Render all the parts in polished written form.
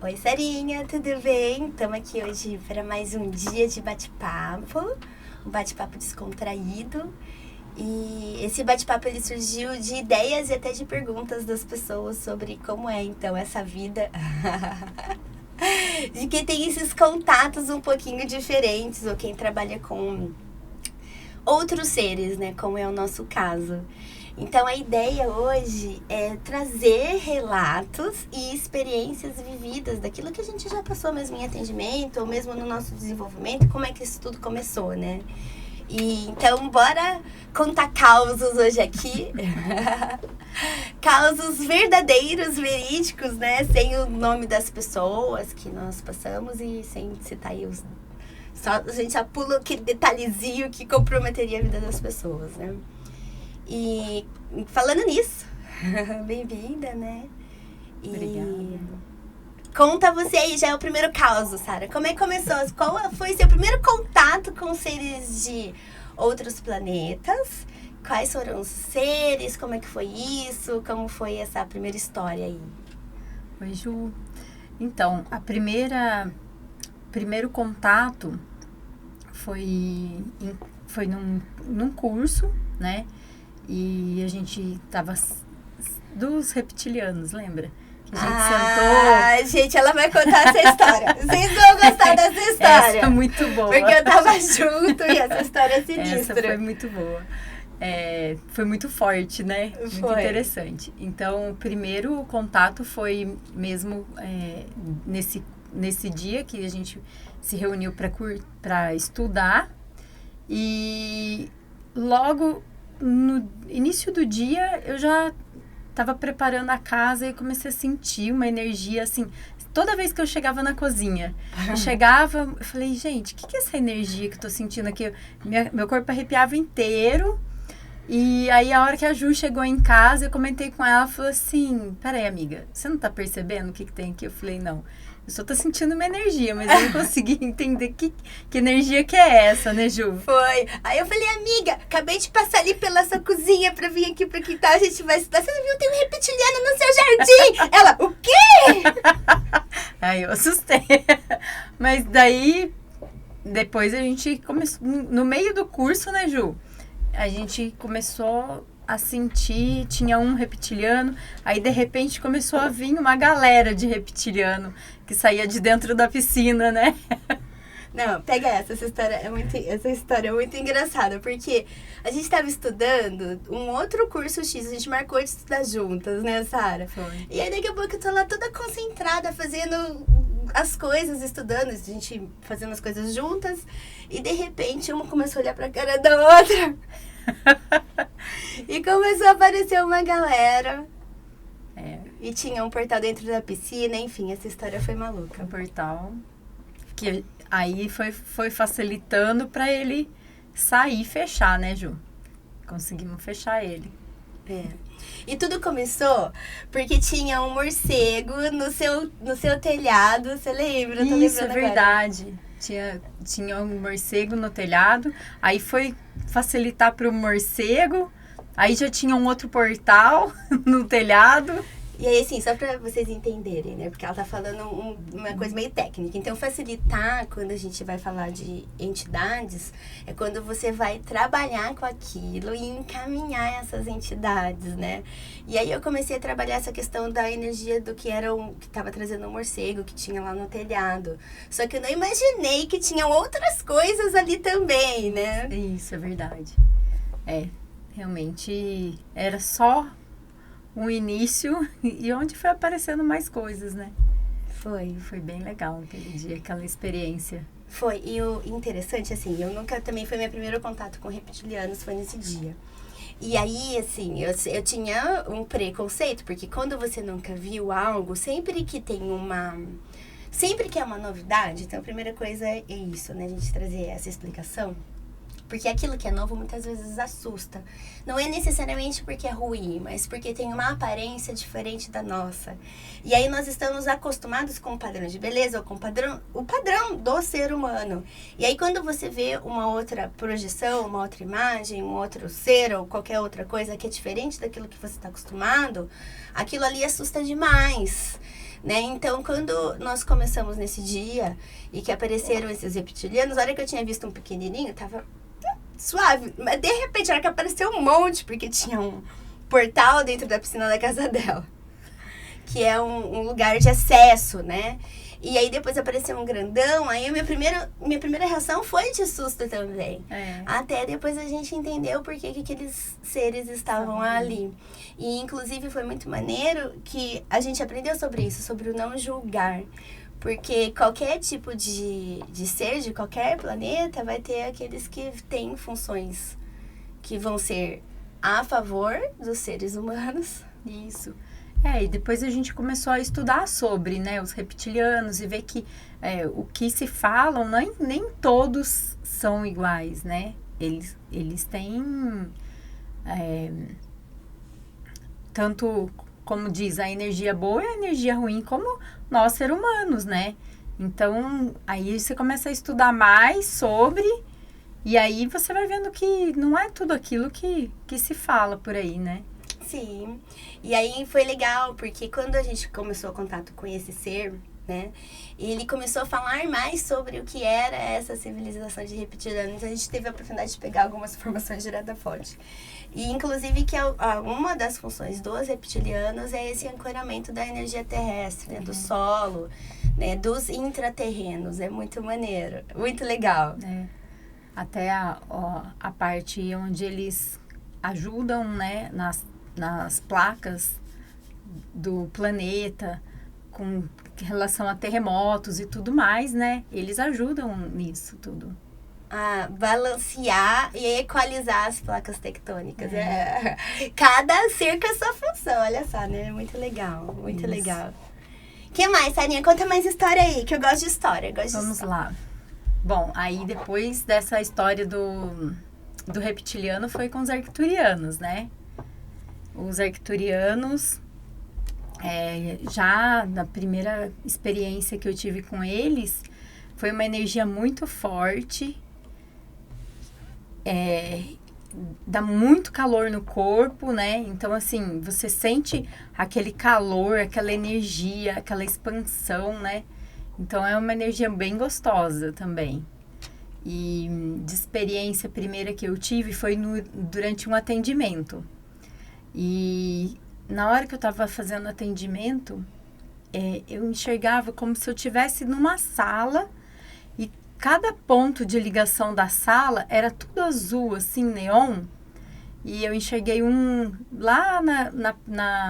Oi, Sarinha, tudo bem? Estamos aqui hoje para mais um dia de bate-papo, um bate-papo descontraído. E esse bate-papo ele surgiu de ideias e até de perguntas das pessoas sobre como é então essa vida. De quem tem esses contatos um pouquinho diferentes, ou quem trabalha com outros seres, né? Como é o nosso caso. Então a ideia hoje é trazer relatos e experiências vividas daquilo que a gente já passou mesmo em atendimento ou mesmo no nosso desenvolvimento, como é que isso tudo começou, né? E então bora contar causos hoje aqui. Causos verdadeiros, verídicos, né? Sem o nome das pessoas que nós passamos e sem citar aí os... a gente já pula aquele detalhezinho que comprometeria a vida das pessoas, né? E falando nisso, bem-vinda, né? E obrigada. Conta você aí, já é o primeiro caso, Sara. Como é que começou? Qual foi seu primeiro contato com seres de outros planetas? Quais foram os seres? Como é que foi isso? Como foi essa primeira história aí? Oi, Ju. Então, primeiro contato foi num curso, né? E a gente tava dos reptilianos, lembra? Que a gente sentou. Gente, ela vai contar essa história. Vocês vão gostar dessa história. Essa é muito boa. Porque eu tava junto e essa história é sinistra. Essa foi muito boa. Foi muito forte, né? Muito interessante. Então, o primeiro contato foi mesmo nesse dia que a gente se reuniu para estudar. E logo no início do dia eu já estava preparando a casa e comecei a sentir uma energia assim. Toda vez que eu chegava na cozinha, eu falei, gente, o que é essa energia que eu tô sentindo aqui? Meu corpo arrepiava inteiro. E aí, a hora que a Ju chegou em casa, eu comentei com ela, falou assim, peraí, amiga, você não tá percebendo o que tem aqui? Eu falei, não, eu só tô sentindo uma energia, mas eu não consegui entender que energia que é essa, né, Ju? Foi. Aí eu falei, amiga, acabei de passar ali pela sua cozinha pra vir aqui pro quintal, a gente vai estudar. Você não viu? Tem um reptiliano no seu jardim. Ela, o quê? Aí eu assustei. Mas daí, depois a gente começou, no meio do curso, né, Ju? A gente começou a sentir, tinha um reptiliano, aí de repente começou a vir uma galera de reptiliano que saía de dentro da piscina, né? Não, pega essa história é muito engraçada, porque a gente estava estudando um outro curso X, a gente marcou de estudar juntas, né, Sara? Foi. E aí daqui a pouco eu tô lá toda concentrada, fazendo as coisas, estudando, a gente fazendo as coisas juntas, e de repente uma começou a olhar pra cara da outra. E começou a aparecer uma galera. E tinha um portal dentro da piscina, enfim, essa história foi maluca. Um portal que aí foi facilitando para ele sair e fechar, né, Ju? Conseguimos fechar ele. E tudo começou porque tinha um morcego no seu telhado, você lembra? Isso, é verdade. Tinha um morcego no telhado, aí foi facilitar para o morcego, aí já tinha um outro portal no telhado. E aí, assim, só pra vocês entenderem, né? Porque ela tá falando uma coisa meio técnica. Então, facilitar, quando a gente vai falar de entidades, é quando você vai trabalhar com aquilo e encaminhar essas entidades, né? E aí, eu comecei a trabalhar essa questão da energia do que que tava trazendo um morcego, que tinha lá no telhado. Só que eu não imaginei que tinham outras coisas ali também, né? Isso, é verdade. Realmente era só um início e onde foi aparecendo mais coisas, né? Foi bem legal aquele dia, aquela experiência. Foi, e o interessante, assim, também foi meu primeiro contato com reptilianos, foi nesse dia. E aí, assim, eu tinha um preconceito, porque quando você nunca viu algo, sempre que é uma novidade, então a primeira coisa é isso, né, a gente trazer essa explicação. Porque aquilo que é novo muitas vezes assusta. Não é necessariamente porque é ruim, mas porque tem uma aparência diferente da nossa. E aí nós estamos acostumados com o padrão de beleza, ou com o padrão do ser humano. E aí quando você vê uma outra projeção, uma outra imagem, um outro ser, ou qualquer outra coisa que é diferente daquilo que você está acostumado, aquilo ali assusta demais. né? Então, quando nós começamos nesse dia e que apareceram esses reptilianos, na hora que eu tinha visto um pequenininho, tava suave. Mas, de repente, na hora que apareceu um monte, porque tinha um portal dentro da piscina da casa dela, que é um lugar de acesso, né? E aí depois apareceu um grandão, aí minha primeira reação foi de susto também. Até depois a gente entendeu por que aqueles seres estavam ali. E inclusive foi muito maneiro que a gente aprendeu sobre isso, sobre o não julgar. Porque qualquer tipo de ser, de qualquer planeta, vai ter aqueles que têm funções que vão ser a favor dos seres humanos. Isso. E depois a gente começou a estudar sobre, né, os reptilianos e ver que o que se falam, nem todos são iguais, né? Eles têm, tanto, como diz, a energia boa e a energia ruim, como nós, seres humanos, né? Então, aí você começa a estudar mais sobre, e aí você vai vendo que não é tudo aquilo que se fala por aí, né? Sim, e aí foi legal, porque quando a gente começou o contato com esse ser, né, ele começou a falar mais sobre o que era essa civilização de reptilianos. Então a gente teve a oportunidade de pegar algumas informações direto da fonte. E inclusive que uma das funções dos reptilianos é esse ancoramento da energia terrestre, né, do solo, né, dos intraterrenos. É muito maneiro, muito legal. Até a parte onde eles ajudam, né, nas placas do planeta, com relação a terremotos e tudo mais, né? Eles ajudam nisso tudo. A balancear e equalizar as placas tectônicas. Cada ser com a sua função, olha só, né? Muito legal, muito legal. O que mais, Sarinha? Conta mais história aí, que eu gosto de história. Vamos lá. Bom, aí depois dessa história do reptiliano foi com os arcturianos, né? Os arcturianos, já na primeira experiência que eu tive com eles, foi uma energia muito forte, dá muito calor no corpo, né? Então, assim, você sente aquele calor, aquela energia, aquela expansão, né? Então, é uma energia bem gostosa também. E de experiência primeira que eu tive foi durante um atendimento. E na hora que eu estava fazendo atendimento, eu enxergava como se eu estivesse numa sala e cada ponto de ligação da sala era tudo azul, assim, neon. E eu enxerguei lá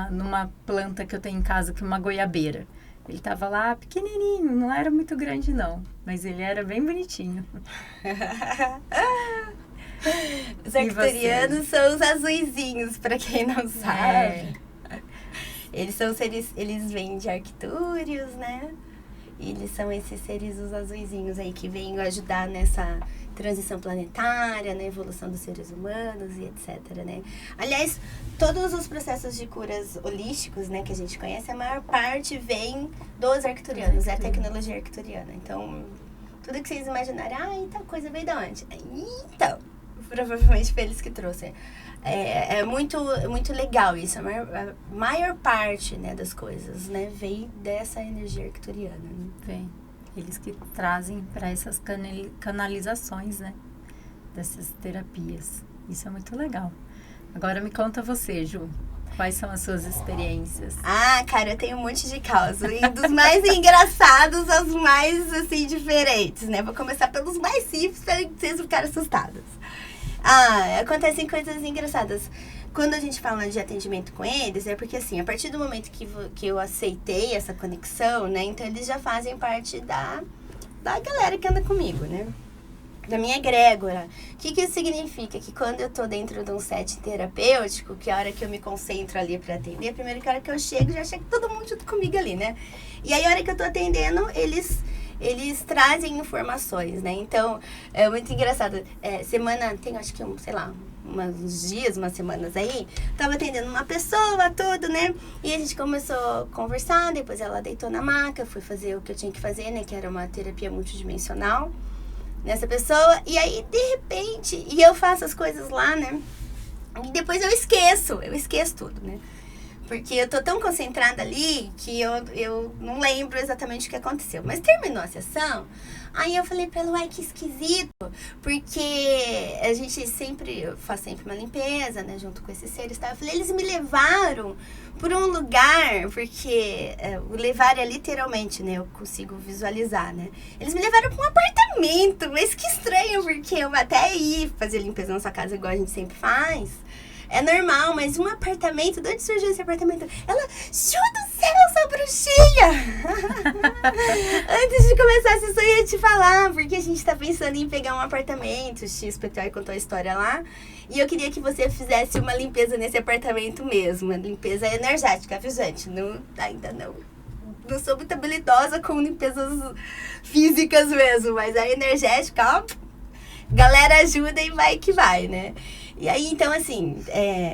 numa planta que eu tenho em casa, que é uma goiabeira. Ele estava lá pequenininho, não era muito grande não, mas ele era bem bonitinho. Os arcturianos são os azuizinhos, pra quem não sabe. Eles são seres, eles vêm de Arctúrios, né? E eles são esses seres, os azuizinhos aí, que vêm ajudar nessa transição planetária, na evolução dos seres humanos e etc, né? Aliás, todos os processos de curas holísticos, né, que a gente conhece, a maior parte vem dos arcturianos, é a tecnologia arcturiana. Então, tudo que vocês imaginarem, tal coisa veio de onde? Então, provavelmente foi eles que trouxeram. É muito legal isso. A maior parte, né, das coisas, né, vem dessa energia arcturiana. Né? Vem. Eles que trazem para essas canalizações, né, dessas terapias. Isso é muito legal. Agora me conta você, Ju. Quais são as suas experiências? Cara, eu tenho um monte de causa. E dos mais engraçados aos mais, assim, diferentes, né? Vou começar pelos mais simples para vocês ficarem assustados. Acontecem coisas engraçadas. Quando a gente fala de atendimento com eles, é porque, assim, a partir do momento que eu aceitei essa conexão, né? Então, eles já fazem parte da galera que anda comigo, né? Da minha egrégora. O que isso significa? Que quando eu tô dentro de um set terapêutico, que a hora que eu me concentro ali pra atender, primeiro que a hora que eu chego, já chega todo mundo junto comigo ali, né? E aí, a hora que eu tô atendendo, eles trazem informações, né? Então, é muito engraçado. Tem acho que umas semanas aí, tava atendendo uma pessoa, tudo, né? E a gente começou a conversar, depois ela deitou na maca, fui fazer o que eu tinha que fazer, né? Que era uma terapia multidimensional nessa pessoa. E aí, de repente, eu faço as coisas lá, né? E depois eu esqueço tudo, né? Porque eu tô tão concentrada ali que eu não lembro exatamente o que aconteceu. Mas terminou a sessão, aí eu falei pra ela, uai, que esquisito. Porque a gente sempre, faz sempre uma limpeza, né, junto com esses seres e tal. Eu falei, eles me levaram por um lugar, porque o levar é literalmente, né, eu consigo visualizar, né. Eles me levaram pra um apartamento, mas que estranho, porque eu até ir fazer limpeza na sua casa igual a gente sempre faz. É normal, mas um apartamento, de onde surgiu esse apartamento? Ela, Ju do céu, sua bruxinha! Antes de começar a sessão, eu ia te falar, porque a gente tá pensando em pegar um apartamento, o XPTO contou a história lá, e eu queria que você fizesse uma limpeza nesse apartamento mesmo, uma limpeza energética, viu, gente? Ainda não sou muito habilidosa com limpezas físicas mesmo, mas a energética, ó, galera ajuda e vai que vai, né? E aí, então, assim,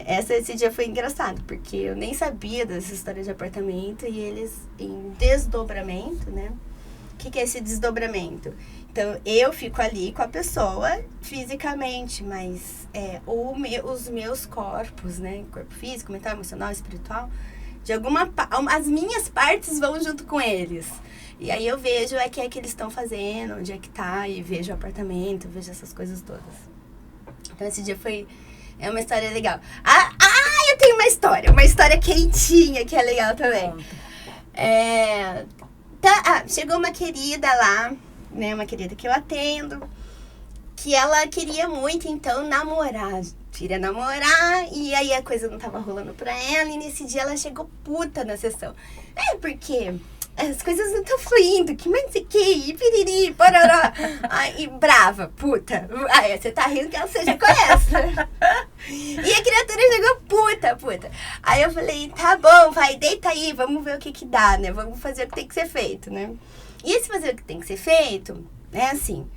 esse dia foi engraçado, porque eu nem sabia dessa história de apartamento e eles, em desdobramento, né? O que é esse desdobramento? Então, eu fico ali com a pessoa fisicamente, mas os meus corpos, né? Corpo físico, mental, emocional, espiritual, as minhas partes vão junto com eles. E aí eu vejo o que é que eles estão fazendo, onde é que tá, e vejo o apartamento, vejo essas coisas todas. Então, esse dia é uma história legal. Eu tenho uma história quentinha, que é legal também. Chegou uma querida lá, né, uma querida que eu atendo, que ela queria muito, então, namorar. Queria namorar, e aí a coisa não tava rolando pra ela, e nesse dia ela chegou puta na sessão. Porque as coisas não estão fluindo, que mais sei que, e piriri, pororó. E brava, puta. Você tá rindo que você já conhece. E a criatura chegou puta. Aí eu falei, tá bom, vai, deita aí, vamos ver o que dá, né? Vamos fazer o que tem que ser feito, né? E esse fazer o que tem que ser feito, é assim,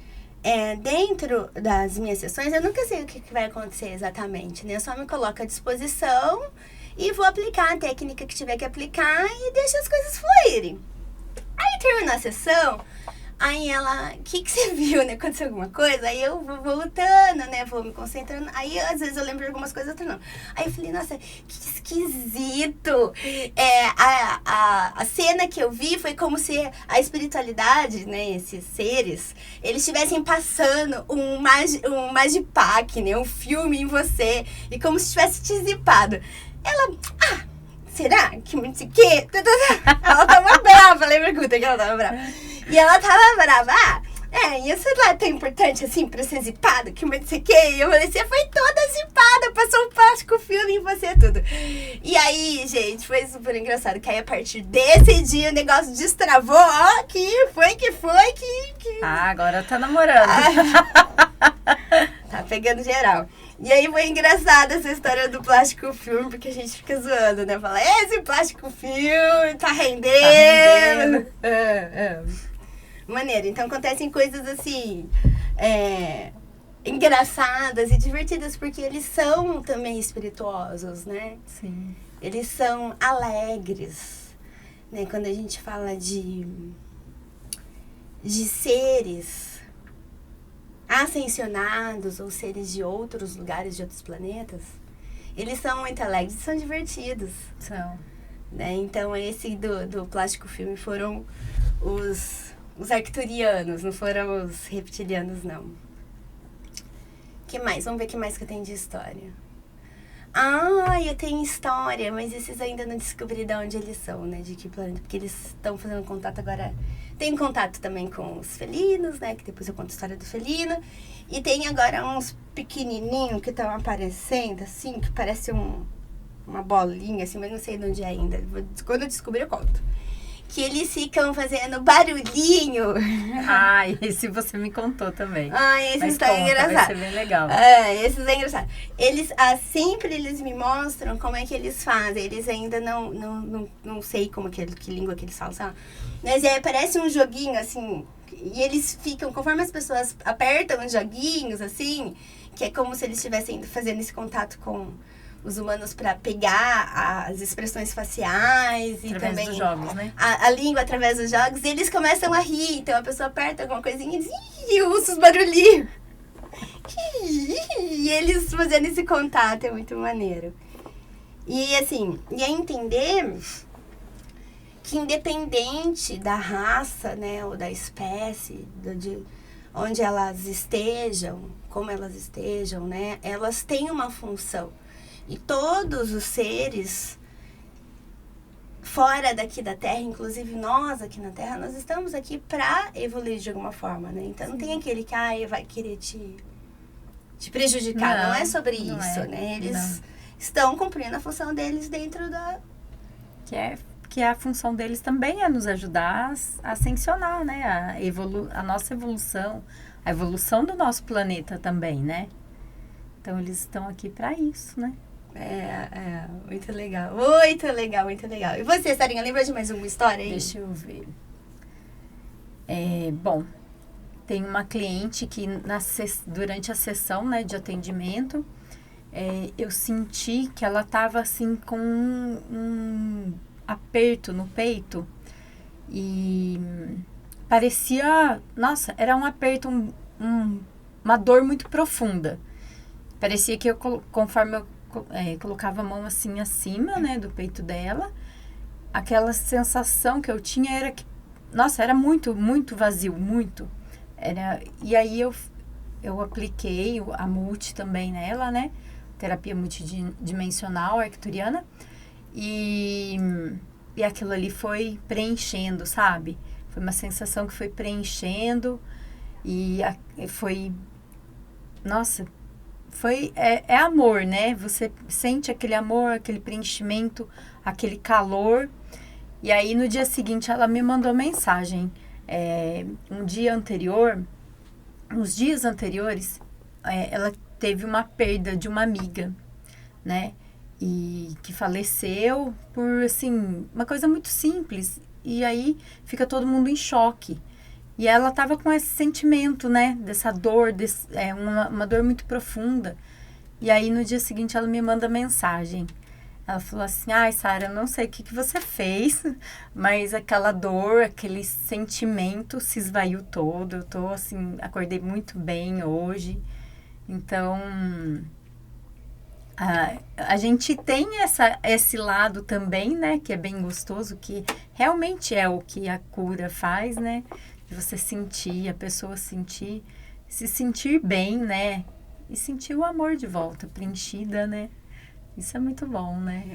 dentro das minhas sessões, eu nunca sei o que vai acontecer exatamente, né? Eu só me coloco à disposição e vou aplicar a técnica que tiver que aplicar e deixo as coisas fluírem. Aí terminou a sessão, aí ela, o que você viu, né? Aconteceu alguma coisa? Aí eu vou voltando, né? Vou me concentrando. Aí às vezes eu lembro de algumas coisas, outras não. Aí eu falei, nossa, que esquisito. A cena que eu vi foi como se a espiritualidade, né? Esses seres, eles estivessem passando um Magipack, né? Um filme em você. E como se tivesse te zipado. Ela, será que não sei o quê? Ela tava brava, lembra que ela tava brava? E ela tava brava, isso não é tão importante assim pra ser zipado, que não sei o quê. E eu falei, você foi toda zipada, passou um plástico filme em você, tudo. E aí, gente, foi super engraçado, que aí a partir desse dia o negócio destravou, que foi. Agora tá namorando. Tá pegando geral. E aí foi engraçada essa história do plástico filme, porque a gente fica zoando, né? Fala, esse plástico filme tá rendendo. Maneiro. Então acontecem coisas assim, engraçadas e divertidas, porque eles são também espirituosos, né? Sim. Eles são alegres, né? Quando a gente fala de seres ascensionados ou seres de outros lugares, de outros planetas, eles são muito alegres e são divertidos. São. Né? Então, esse do plástico filme foram os arcturianos, não foram os reptilianos, não. O que mais? Vamos ver o que mais que eu tenho de história. Eu tenho história, mas esses ainda não descobri de onde eles são, né? De que planeta, porque eles estão fazendo contato agora. Tem contato também com os felinos, né? Que depois eu conto a história do felino. E tem agora uns pequenininhos que estão aparecendo, assim, que parece uma bolinha, assim, mas não sei de onde é ainda. Quando eu descobrir, eu conto. Que eles ficam fazendo barulhinho. Esse você me contou também. Esse está engraçado. Vai ser bem legal. Esse é engraçado. Eles, sempre eles me mostram como é que eles fazem. Eles ainda não sei que língua que eles falam, sabe? Mas parece um joguinho, assim, e eles ficam, conforme as pessoas apertam os joguinhos, assim, que é como se eles estivessem fazendo esse contato com os humanos para pegar as expressões faciais e através também dos jogos, né? A língua através dos jogos, e eles começam a rir. Então a pessoa aperta alguma coisinha e diz, eu uso os barulhinhos. E eles fazendo esse contato é muito maneiro. E assim, e é entender que independente da raça, né, ou da espécie, de onde elas estejam, como elas estejam, né, elas têm uma função. E todos os seres fora daqui da Terra, inclusive nós aqui na Terra, nós estamos aqui para evoluir de alguma forma, né? Então não tem aquele que vai querer te prejudicar, não é sobre isso, né? Eles estão cumprindo a função deles dentro da... Que a função deles também é nos ajudar a ascensionar, né? A nossa evolução, a evolução do nosso planeta também, né? Então eles estão aqui para isso, né? Muito legal, muito legal, muito legal. E você, Sarinha, lembra de mais uma história aí? Deixa eu ver. Bom, tem uma cliente que durante a sessão, né, de atendimento, eu senti que ela estava assim com um aperto no peito e parecia, nossa, era um aperto, uma dor muito profunda. Parecia que conforme eu colocava a mão assim acima, né, do peito dela, aquela sensação que eu tinha era que, nossa, era muito, muito vazio, muito. E aí eu apliquei a multi também nela, né, terapia multidimensional arcturiana, e aquilo ali foi preenchendo, sabe? Foi uma sensação que foi preenchendo e foi, nossa, é amor, né? Você sente aquele amor, aquele preenchimento, aquele calor. E aí, no dia seguinte, ela me mandou mensagem. Uns dias anteriores, ela teve uma perda de uma amiga, né? E que faleceu por, assim, uma coisa muito simples. E aí, fica todo mundo em choque. E ela estava com esse sentimento, né? Dessa dor, uma dor muito profunda. E aí, no dia seguinte, ela me manda mensagem. Ela falou assim, Sara, eu não sei o que você fez, mas aquela dor, aquele sentimento se esvaiu todo. Eu tô, assim, acordei muito bem hoje. Então, a gente tem esse lado também, né? Que é bem gostoso, que realmente é o que a cura faz, né? De você sentir, a pessoa se sentir bem, né? E sentir o amor de volta, preenchida, né? Isso é muito bom, né?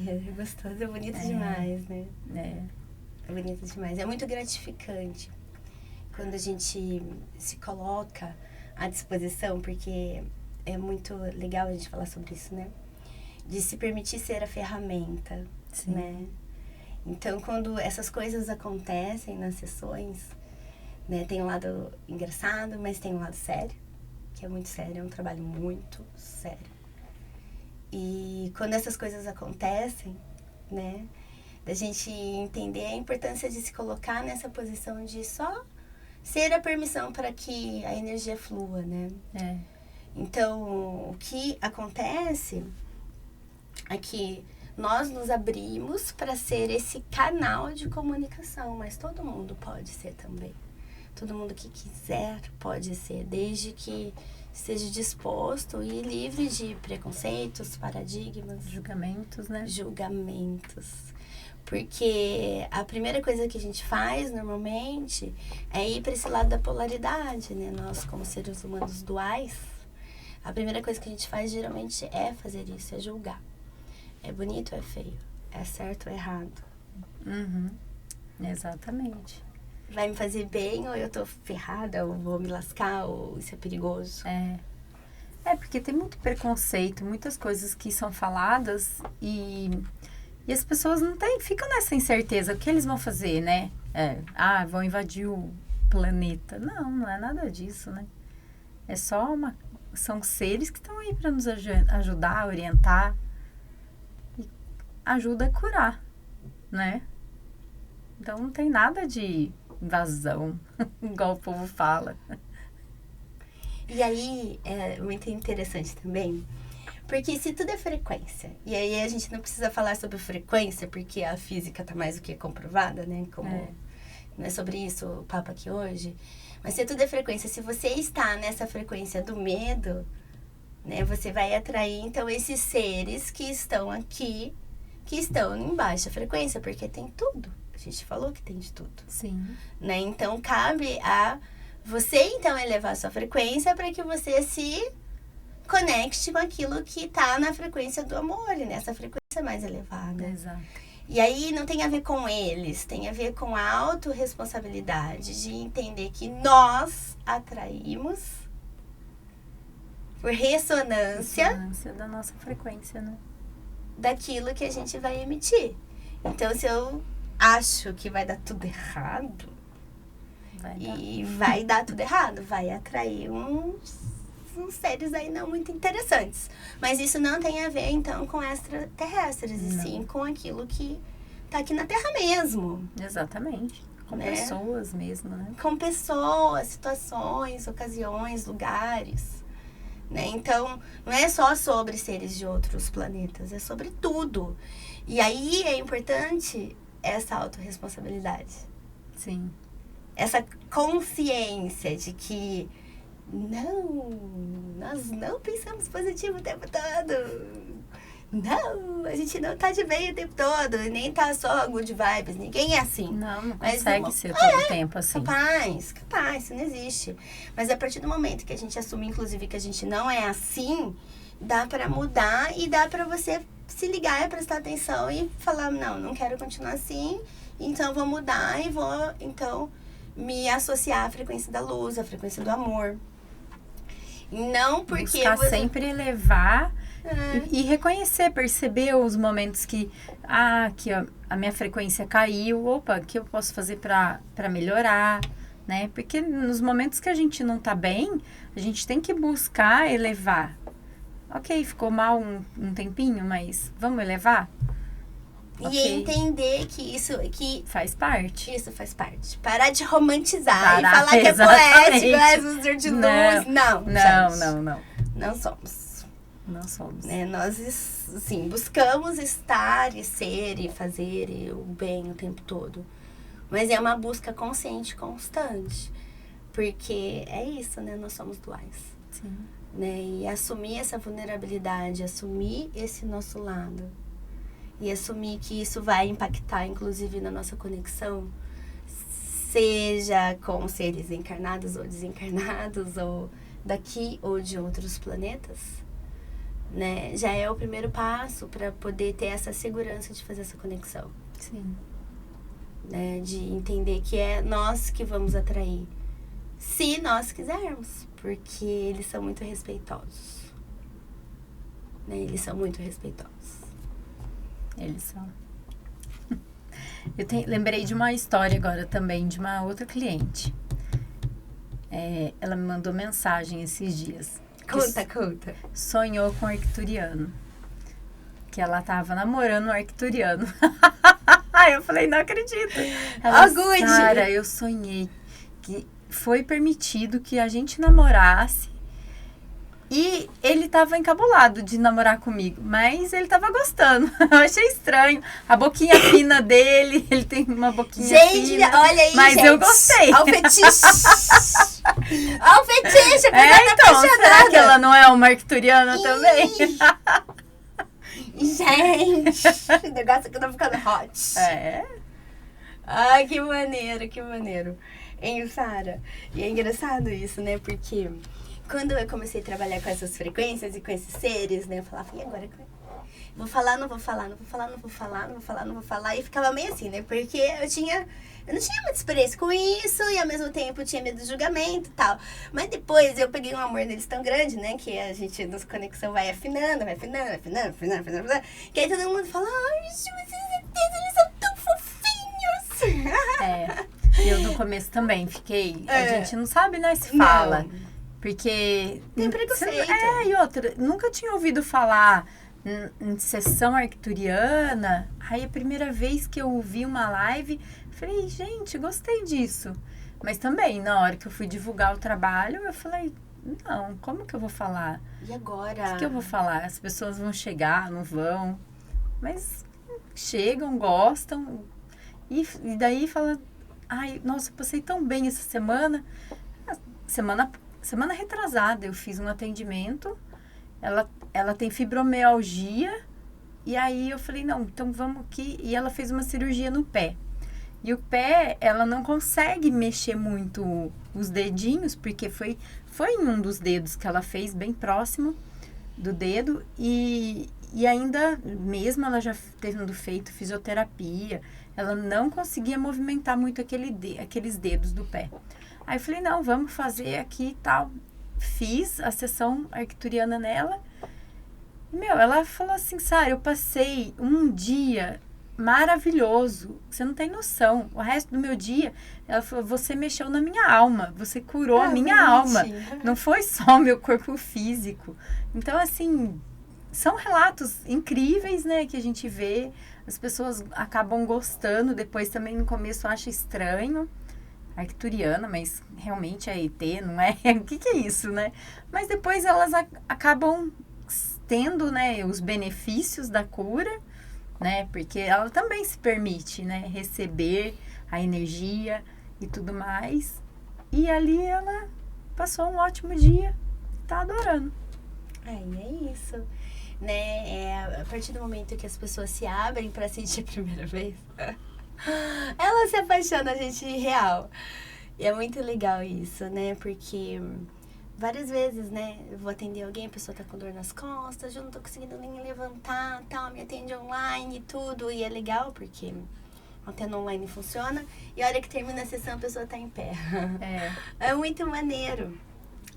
É gostoso, é bonito demais, né? É bonito demais. É muito gratificante quando a gente se coloca à disposição, porque é muito legal a gente falar sobre isso, né? De se permitir ser a ferramenta, Sim. né? Então, quando essas coisas acontecem nas sessões, né, tem um lado engraçado, mas tem um lado sério, que é muito sério, é um trabalho muito sério. E quando essas coisas acontecem, né, da gente entender a importância de se colocar nessa posição de só ser a permissão para que a energia flua, né? Então, o que acontece é que nós nos abrimos para ser esse canal de comunicação, mas todo mundo pode ser também. Todo mundo que quiser pode ser, desde que esteja disposto e livre de preconceitos, paradigmas. Julgamentos, né? Julgamentos. Porque a primeira coisa que a gente faz, normalmente, é ir para esse lado da polaridade, né? Nós, como seres humanos duais, a primeira coisa que a gente faz, geralmente, é fazer isso, é julgar. É bonito ou é feio? É certo ou é errado? Uhum. Exatamente. Vai me fazer bem ou eu tô ferrada, ou vou me lascar, ou isso é perigoso? Porque tem muito preconceito, muitas coisas que são faladas e as pessoas não ficam nessa incerteza. O que eles vão fazer, né? Vão invadir o planeta. Não é nada disso, né? É só são seres que estão aí para nos ajudar, orientar. E ajuda a curar, né? Então não tem nada de invasão, igual o povo fala. E aí, é muito interessante também, porque se tudo é frequência, e aí a gente não precisa falar sobre frequência, porque a física tá mais do que comprovada, né? Não é sobre isso o papo aqui hoje, mas se tudo é frequência, se você está nessa frequência do medo, né? Você vai atrair, então, esses seres que estão aqui, que estão em baixa frequência, porque tem tudo. A gente falou que tem de tudo. Sim. Né? Então, cabe a você, então, elevar a sua frequência para que você se conecte com aquilo que está na frequência do amor, nessa frequência mais elevada. Exato. E aí não tem a ver com eles, tem a ver com a autorresponsabilidade de entender que nós atraímos por ressonância da nossa frequência, né? daquilo que a gente vai emitir. Então, se eu acho que vai dar tudo errado, vai dar tudo errado, vai atrair uns seres aí não muito interessantes. Mas isso não tem a ver, então, com extraterrestres, e sim com aquilo que tá aqui na Terra mesmo. Exatamente. Com pessoas mesmo, né? Com pessoas, situações, ocasiões, lugares. Né? Então, não é só sobre seres de outros planetas, é sobre tudo. E aí é importante essa autorresponsabilidade. Sim. Essa consciência de que nós não pensamos positivo o tempo todo. Não, a gente não tá de bem o tempo todo, nem tá só good vibes, ninguém é assim. Não consegue ser todo o tempo assim. Capaz, isso não existe. Mas a partir do momento que a gente assume, inclusive, que a gente não é assim, dá pra mudar e dá pra você se ligar e prestar atenção e falar, não quero continuar assim, então vou mudar e vou, então, me associar à frequência da luz, à frequência do amor. Não porque buscar sempre elevar e reconhecer, perceber os momentos que a minha frequência caiu, o que eu posso fazer para melhorar, né? Porque nos momentos que a gente não tá bem, a gente tem que buscar elevar. Ok, ficou mal um tempinho, mas vamos elevar? E entender que isso faz parte. Isso faz parte. Parar de romantizar e falar que é poético, ser de luz. Não. Não somos. Não somos. Né? Nós, assim, buscamos estar e ser e fazer o bem o tempo todo. Mas é uma busca consciente, constante. Porque é isso, né? Nós somos duais. Sim. Né? E assumir essa vulnerabilidade, assumir esse nosso lado. E assumir que isso vai impactar, inclusive, na nossa conexão, seja com seres encarnados ou desencarnados, ou daqui ou de outros planetas, né? Já é o primeiro passo para poder ter essa segurança de fazer essa conexão. Sim. Né? De entender que é nós que vamos atrair, se nós quisermos, porque eles são muito respeitosos. Né? Eles são muito respeitosos. Eles são. Lembrei de uma história agora também, de uma outra cliente. Ela me mandou mensagem esses dias. Conta. Sonhou com um arcturiano. Que ela tava namorando um arcturiano. Eu falei, não acredito. Ela, Sara, eu sonhei que foi permitido que a gente namorasse. E ele tava encabulado de namorar comigo, mas ele tava gostando. Eu achei estranho. A boquinha fina dele, ele tem uma boquinha fina. Gente, olha aí, mas eu gostei. Ao fetiche. Ao fetiche, então, será que ela não é uma arcturiana também? Gente, o negócio aqui tá ficando hot. Ai, que maneiro. Hein, Sara? E é engraçado isso, né? Porque quando eu comecei a trabalhar com essas frequências e com esses seres, né? Eu falava, e agora? Vou falar, não vou falar. E ficava meio assim, né? Porque eu não tinha muita experiência com isso e ao mesmo tempo tinha medo do julgamento e tal. Mas depois eu peguei um amor neles tão grande, né? Que a gente, nossa conexão vai afinando. Que aí todo mundo fala, ai, certeza, eles são tão fofinhos. Eu no começo também fiquei, a gente não sabe, né, se fala. Não. Porque tem preconceito. E outra, nunca tinha ouvido falar em sessão arcturiana. Aí a primeira vez que eu ouvi uma live, falei, gente, gostei disso. Mas também, na hora que eu fui divulgar o trabalho, eu falei, não, como que eu vou falar? E agora? O que eu vou falar? As pessoas vão chegar, não vão. Mas chegam, gostam. E daí fala, ai, nossa, eu passei tão bem essa semana. Semana retrasada, eu fiz um atendimento ela tem fibromialgia. E aí eu falei, não, então vamos aqui. E ela fez uma cirurgia no pé. E o pé, ela não consegue mexer muito os dedinhos, porque foi em um dos dedos que ela fez, bem próximo do dedo. E ainda, mesmo ela já tendo feito fisioterapia, ela não conseguia movimentar muito aqueles dedos do pé. Aí eu falei, não, vamos fazer aqui e tal. Fiz a sessão arcturiana nela. Ela falou assim, Sara, eu passei um dia maravilhoso, você não tem noção. O resto do meu dia, ela falou, você mexeu na minha alma, você curou a minha alma. Não foi só o meu corpo físico. Então, assim, são relatos incríveis, né, que a gente vê. As pessoas acabam gostando, depois também no começo acha estranho. Arcturiana, mas realmente é ET, não é? O que é isso, né? Mas depois elas acabam tendo, né, os benefícios da cura, né, porque ela também se permite, né, receber a energia e tudo mais, e ali ela passou um ótimo dia, tá adorando. É isso, né, a partir do momento que as pessoas se abrem para sentir a primeira vez, ela se apaixona, a gente, real, e é muito legal isso, né, porque várias vezes, né, eu vou atender alguém, a pessoa tá com dor nas costas, eu não tô conseguindo nem levantar, tal, me atende online e tudo, e é legal porque atendo online funciona, e a hora que termina a sessão a pessoa tá em pé. É muito maneiro.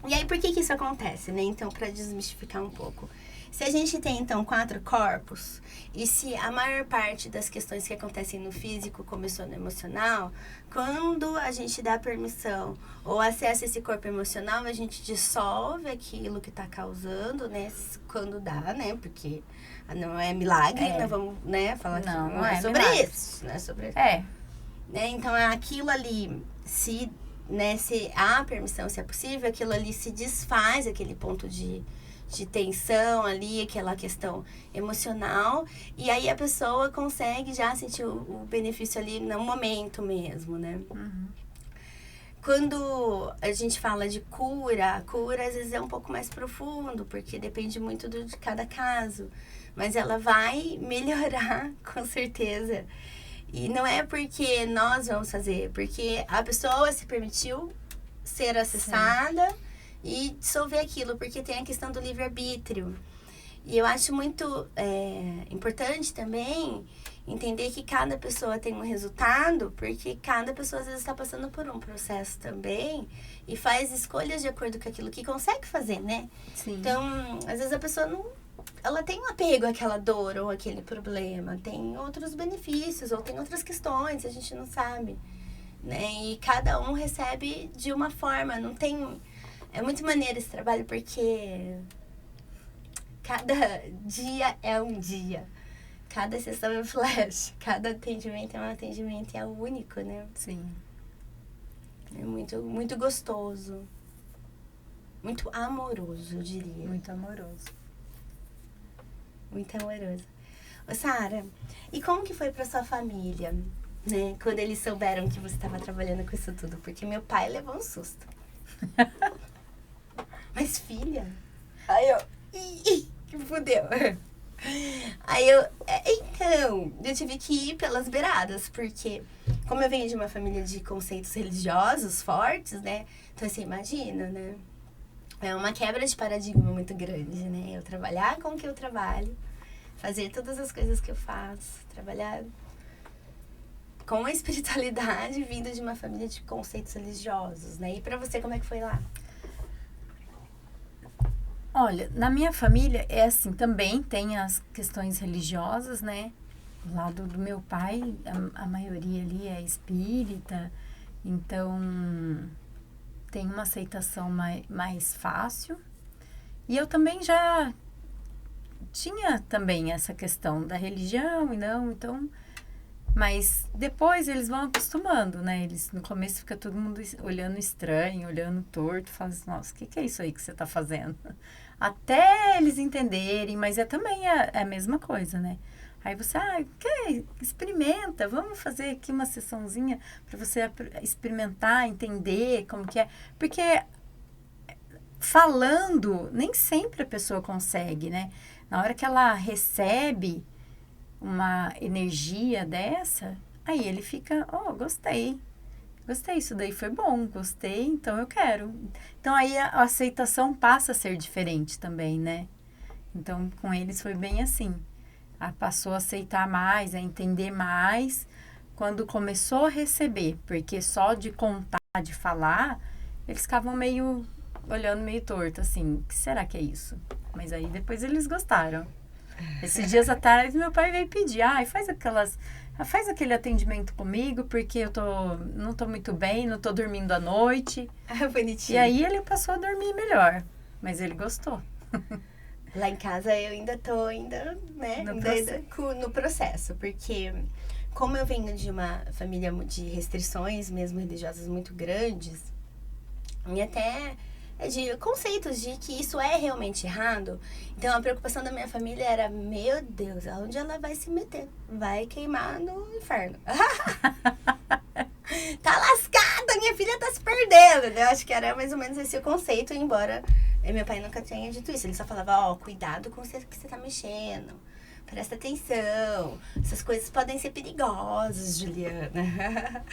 E aí, por que isso acontece, né? Então, para desmistificar um pouco. Se a gente tem, então, 4 corpos, e se a maior parte das questões que acontecem no físico começou no emocional, quando a gente dá permissão ou acessa esse corpo emocional, a gente dissolve aquilo que está causando, né? Quando dá, né? Porque não é milagre, não vamos, né? Falar que não é sobre milagre. Isso, não é sobre isso. Né? Então, aquilo ali, se há permissão, se é possível, aquilo ali se desfaz, aquele ponto de tensão ali, aquela questão emocional, e aí a pessoa consegue já sentir o benefício ali no momento mesmo, né? Uhum. Quando a gente fala de cura, a cura às vezes é um pouco mais profundo, porque depende muito de cada caso, mas ela vai melhorar com certeza. E não é porque nós vamos fazer, porque a pessoa se permitiu ser acessada. Sim. E dissolver aquilo, porque tem a questão do livre-arbítrio. E eu acho muito importante também entender que cada pessoa tem um resultado, porque cada pessoa às vezes está passando por um processo também e faz escolhas de acordo com aquilo que consegue fazer, né? Sim. Então, às vezes a pessoa não... Ela tem um apego àquela dor ou àquele problema, tem outros benefícios ou tem outras questões, a gente não sabe, né? E cada um recebe de uma forma, não tem... É muito maneiro esse trabalho porque cada dia é um dia. Cada sessão é um flash. Cada atendimento é um atendimento e é único, né? Sim. É muito, muito gostoso. Muito amoroso, eu diria. Muito amoroso. Muito amoroso. Ô, Sara, e como que foi pra sua família, né? Quando eles souberam que você estava trabalhando com isso tudo? Porque meu pai levou um susto. Mas filha? Aí eu... que fudeu. Aí então, eu tive que ir pelas beiradas, porque como eu venho de uma família de conceitos religiosos fortes, né? Então, você imagina, né? É uma quebra de paradigma muito grande, né? Eu trabalhar com o que eu trabalho, fazer todas as coisas que eu faço, trabalhar com a espiritualidade vindo de uma família de conceitos religiosos, né? E pra você, como é que foi lá? Olha, na minha família é assim, também tem as questões religiosas, né? Do lado do meu pai, a maioria ali é espírita, então tem uma aceitação mais fácil. E eu também já tinha também essa questão da religião e não, então... Mas depois eles vão acostumando, né? No começo fica todo mundo olhando estranho, olhando torto, falando assim, nossa, o que é isso aí que você tá fazendo? Até eles entenderem, mas também a mesma coisa, né? Aí você, experimenta, vamos fazer aqui uma sessãozinha para você experimentar, entender como que é. Porque falando, nem sempre a pessoa consegue, né? Na hora que ela recebe uma energia dessa, aí ele fica, gostei. Gostei, isso daí foi bom, gostei, então eu quero. Então aí a aceitação passa a ser diferente também, né? Então com eles foi bem assim. Passou a aceitar mais, a entender mais quando começou a receber, porque só de contar, de falar, eles ficavam meio olhando meio torto, assim, o que será que é isso? Mas aí depois eles gostaram. Esses dias atrás meu pai veio pedir, faz aquele atendimento comigo, porque não tô muito bem, não tô dormindo à noite. Bonitinho. E aí ele passou a dormir melhor, mas ele gostou. Lá em casa eu ainda tô, né, no processo, porque como eu venho de uma família de restrições mesmo religiosas muito grandes, e até de conceitos de que isso é realmente errado, então a preocupação da minha família era, meu Deus, aonde ela vai se meter? Vai queimar no inferno. Tá lascada, minha filha tá se perdendo. Eu acho que era mais ou menos esse o conceito, embora meu pai nunca tenha dito isso. Ele só falava, cuidado com o que você tá mexendo. Presta atenção. Essas coisas podem ser perigosas, Juliana.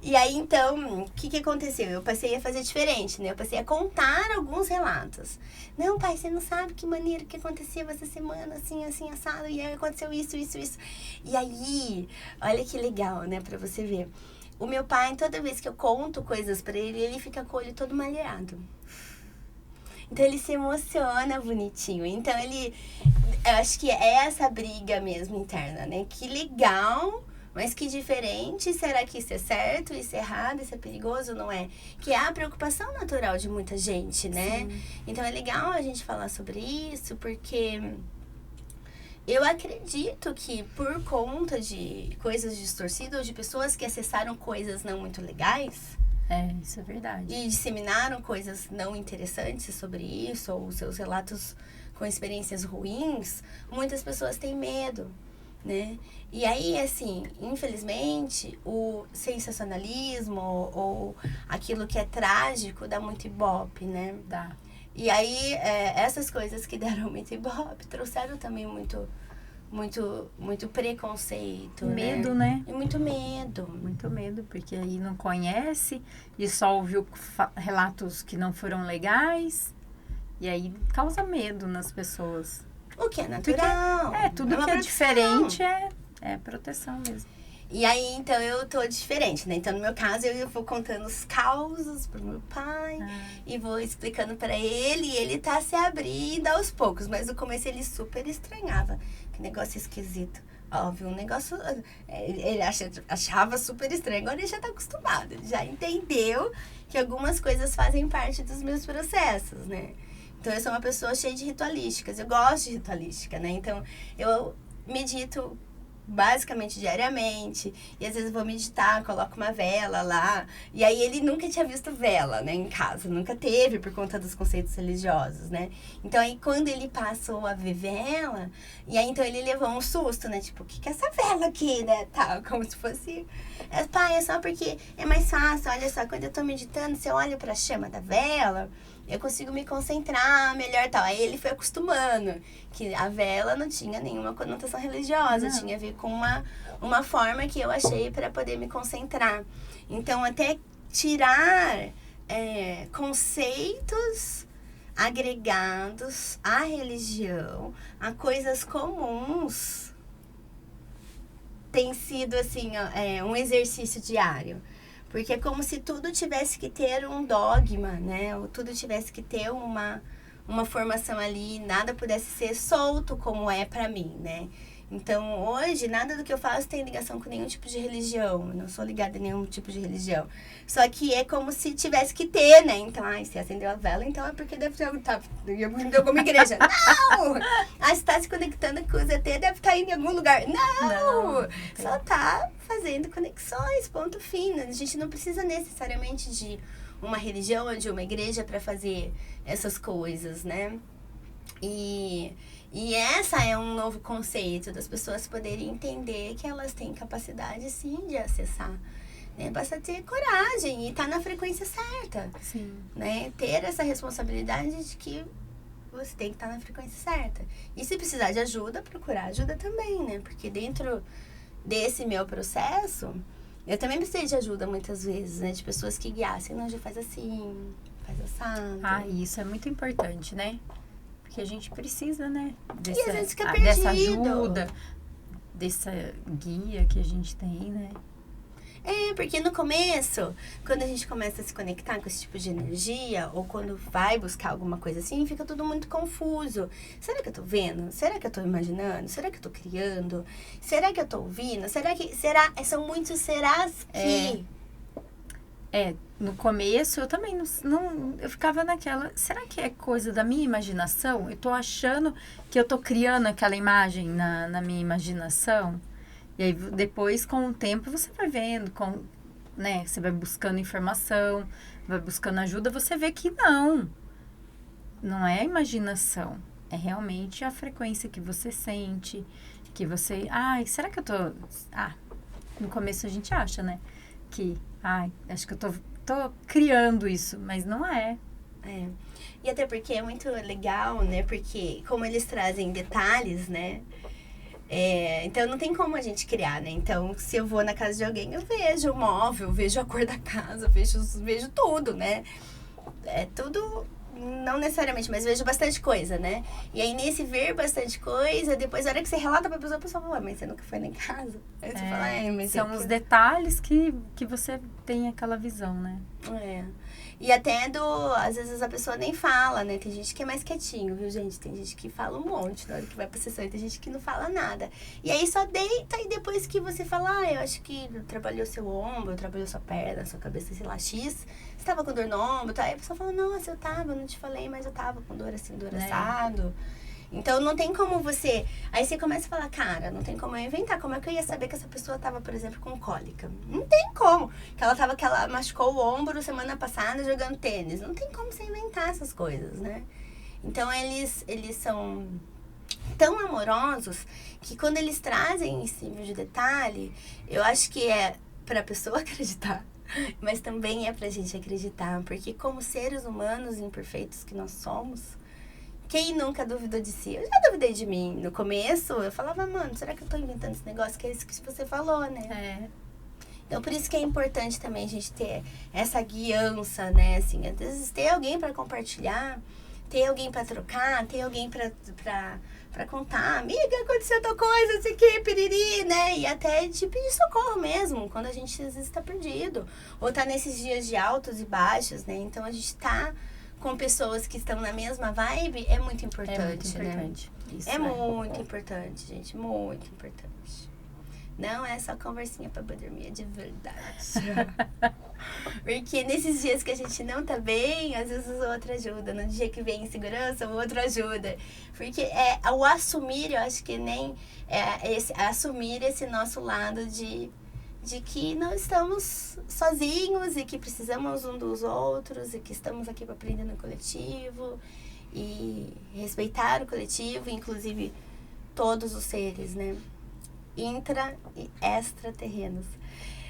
E aí, então, o que aconteceu? Eu passei a fazer diferente, né? Eu passei a contar alguns relatos. Não, pai, você não sabe que maneira que aconteceu essa semana, assim, assim, assado. E aí aconteceu isso. E aí, olha que legal, né? Pra você ver. O meu pai, toda vez que eu conto coisas pra ele, ele fica com o olho todo malhado. Então, ele se emociona bonitinho. Então, eu acho que é essa briga mesmo interna, né? Que legal, mas que diferente. Será que isso é certo, isso é errado, isso é perigoso, não é? Que é a preocupação natural de muita gente, né? Sim. Então, é legal a gente falar sobre isso, porque eu acredito que por conta de coisas distorcidas ou de pessoas que acessaram coisas não muito legais... isso é verdade. E disseminaram coisas não interessantes sobre isso, ou seus relatos com experiências ruins, muitas pessoas têm medo, né? E aí, assim, infelizmente, o sensacionalismo ou aquilo que é trágico dá muito ibope, né? Dá. E aí, essas coisas que deram muito ibope trouxeram também muito preconceito, medo, né? E muito medo. Muito medo, porque aí não conhece e só ouviu relatos que não foram legais. E aí causa medo nas pessoas. O que é natural. Tudo que é diferente é proteção mesmo. E aí, então, eu tô diferente, né? Então, no meu caso, eu vou contando os causos pro meu pai e vou explicando pra ele, e ele tá se abrindo aos poucos. Mas no começo ele super estranhava. Que negócio esquisito. Óbvio, um negócio... Ele achava super estranho. Agora ele já tá acostumado. Ele já entendeu que algumas coisas fazem parte dos meus processos, né? Então, eu sou uma pessoa cheia de ritualísticas. Eu gosto de ritualística, né? Então, eu medito basicamente diariamente, e às vezes vou meditar, coloco uma vela lá, e aí ele nunca tinha visto vela, né, em casa, nunca teve por conta dos conceitos religiosos, né, então aí quando ele passou a ver vela, e aí então ele levou um susto, né, tipo, o que é essa vela aqui, né, tal, como se fosse, pai, é só porque é mais fácil, olha só, quando eu tô meditando, você olha pra chama da vela, eu consigo me concentrar melhor, tal. Aí ele foi acostumando que a vela não tinha nenhuma conotação religiosa, tinha a ver com uma forma que eu achei para poder me concentrar. Então, até tirar conceitos agregados à religião, a coisas comuns, tem sido, assim, um exercício diário. Porque é como se tudo tivesse que ter um dogma, né? Ou tudo tivesse que ter uma formação ali, nada pudesse ser solto como é pra mim, né? Então, hoje, nada do que eu faço tem ligação com nenhum tipo de religião. Eu não sou ligada a nenhum tipo de religião. Só que é como se tivesse que ter, né? Então, se acendeu a vela, então é porque deve ter em alguma igreja. Não! Se tá se conectando com os ET, deve estar em algum lugar. Não! Só tá fazendo conexões, ponto fim. A gente não precisa necessariamente de uma religião ou de uma igreja para fazer essas coisas, né? E essa é um novo conceito das pessoas poderem entender que elas têm capacidade, sim, de acessar né? Basta ter coragem e estar na frequência certa. Sim. Né? Ter essa responsabilidade de que você tem que estar na frequência certa. E se precisar de ajuda, procurar ajuda também, né? Porque dentro desse meu processo, eu também precisei de ajuda muitas vezes, né? De pessoas que guiassem, não, já faz assim, faz assado. Ah, isso é muito importante, né? Porque a gente precisa, né? E às vezes fica dessa perdido. ajuda, dessa guia que a gente tem, né? Porque no começo, quando a gente começa a se conectar com esse tipo de energia, ou quando vai buscar alguma coisa assim, fica tudo muito confuso. Será que eu tô vendo? Será que eu tô imaginando? Será que eu tô criando? Será que eu tô ouvindo? São muitos serás que... No começo eu também eu ficava naquela, será que é coisa da minha imaginação? Eu tô achando que eu tô criando aquela imagem na minha imaginação. E aí depois, com o tempo, você vai vendo, né, você vai buscando informação, vai buscando ajuda, você vê que não é a imaginação, é realmente a frequência que você sente, que você, será que eu tô, no começo a gente acha, né, que, acho que eu tô criando isso, mas não é. E até porque é muito legal, né, porque como eles trazem detalhes, né, então não tem como a gente criar, né? Então, se eu vou na casa de alguém, eu vejo o móvel, vejo a cor da casa, vejo tudo, né? Tudo, não necessariamente, mas vejo bastante coisa, né? E aí, nesse ver bastante coisa, depois, na hora que você relata pra pessoa, a pessoa fala, mas você nunca foi lá em casa? Aí você fala, mas... São os detalhes que você tem aquela visão, né? E até às vezes a pessoa nem fala, né? Tem gente que é mais quietinho, viu, gente? Tem gente que fala um monte na hora que vai pra sessão e tem gente que não fala nada. E aí só deita e depois que você fala, eu acho que trabalhou seu ombro, trabalhou sua perna, sua cabeça, sei lá, X. Você tava com dor no ombro, tá? Aí a pessoa fala, nossa, eu não te falei, mas eu tava com dor assim, dor assado. Então, não tem como você... Aí você começa a falar, cara, não tem como eu inventar. Como é que eu ia saber que essa pessoa tava, por exemplo, com cólica? Não tem como. Que ela machucou o ombro semana passada jogando tênis. Não tem como você inventar essas coisas, né? Então, eles são tão amorosos que quando eles trazem esse nível de detalhe, eu acho que é pra pessoa acreditar. Mas também é pra gente acreditar. Porque como seres humanos imperfeitos que nós somos... Quem nunca duvidou de si? Eu já duvidei de mim. No começo, eu falava, mano, será que eu tô inventando esse negócio? Que é isso que você falou, né? Então, por isso que é importante também a gente ter essa guiança, né? Assim, às vezes ter alguém pra compartilhar, ter alguém pra trocar, ter alguém pra contar. Amiga, aconteceu tal coisa, isso aqui, piriri, né? E até de pedir socorro mesmo, quando a gente às vezes tá perdido. Ou tá nesses dias de altos e baixos, né? Então, a gente tá... com pessoas que estão na mesma vibe, é muito importante, né? Isso muito importante, gente, muito importante. Não é só conversinha pra dormir, é de verdade. Porque nesses dias que a gente não tá bem, às vezes o outro ajuda. No dia que vem insegurança, o outro ajuda. Porque o assumir, eu acho que nem... assumir esse nosso lado de que não estamos sozinhos e que precisamos um dos outros e que estamos aqui para aprender no coletivo e respeitar o coletivo, inclusive todos os seres, né? Intra e extraterrenos.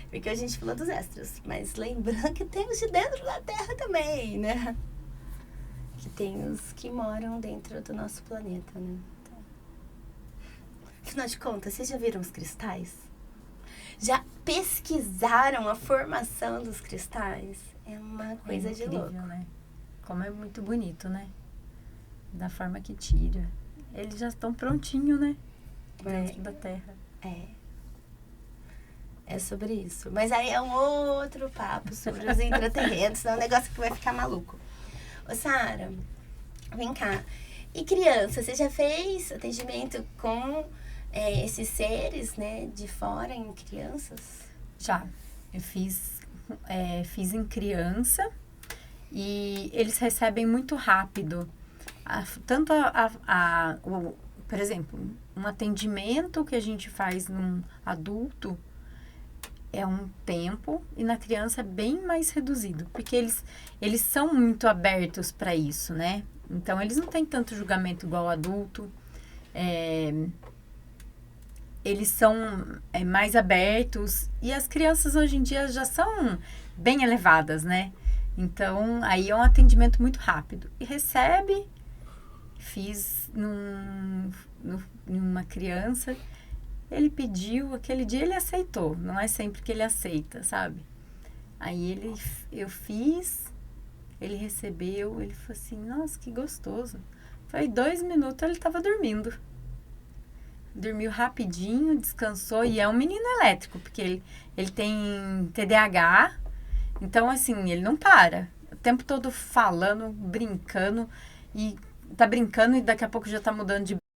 Porque a gente falou dos extras, mas lembrando que tem os de dentro da Terra também, né? Que tem os que moram dentro do nosso planeta, né? Afinal de contas, vocês já viram os cristais? Já pesquisaram a formação dos cristais? É uma coisa de louco, né? Como é muito bonito, né? Da forma que tira. Eles já estão prontinhos, né? Dentro da Terra. É sobre isso. Mas aí é um outro papo sobre os intraterrenos. É um negócio que vai ficar maluco. Ô, Sara, vem cá. E criança, você já fez atendimento com... esses seres, né, de fora em crianças? Já. Eu fiz em criança e eles recebem muito rápido. Tanto por exemplo, um atendimento que a gente faz num adulto é um tempo e na criança é bem mais reduzido, porque eles são muito abertos para isso, né? Então, eles não têm tanto julgamento igual o adulto. eles são mais abertos e as crianças hoje em dia já são bem elevadas, né? Então, aí é um atendimento muito rápido. E recebe, fiz numa criança, ele pediu, aquele dia ele aceitou, não é sempre que ele aceita, sabe? Aí eu fiz, ele recebeu, ele falou assim, nossa, que gostoso. Foi 2 minutos, ele estava dormindo. Dormiu rapidinho, descansou, e é um menino elétrico, porque ele tem TDAH, então, assim, ele não para. O tempo todo falando, brincando, e tá brincando e daqui a pouco já tá mudando de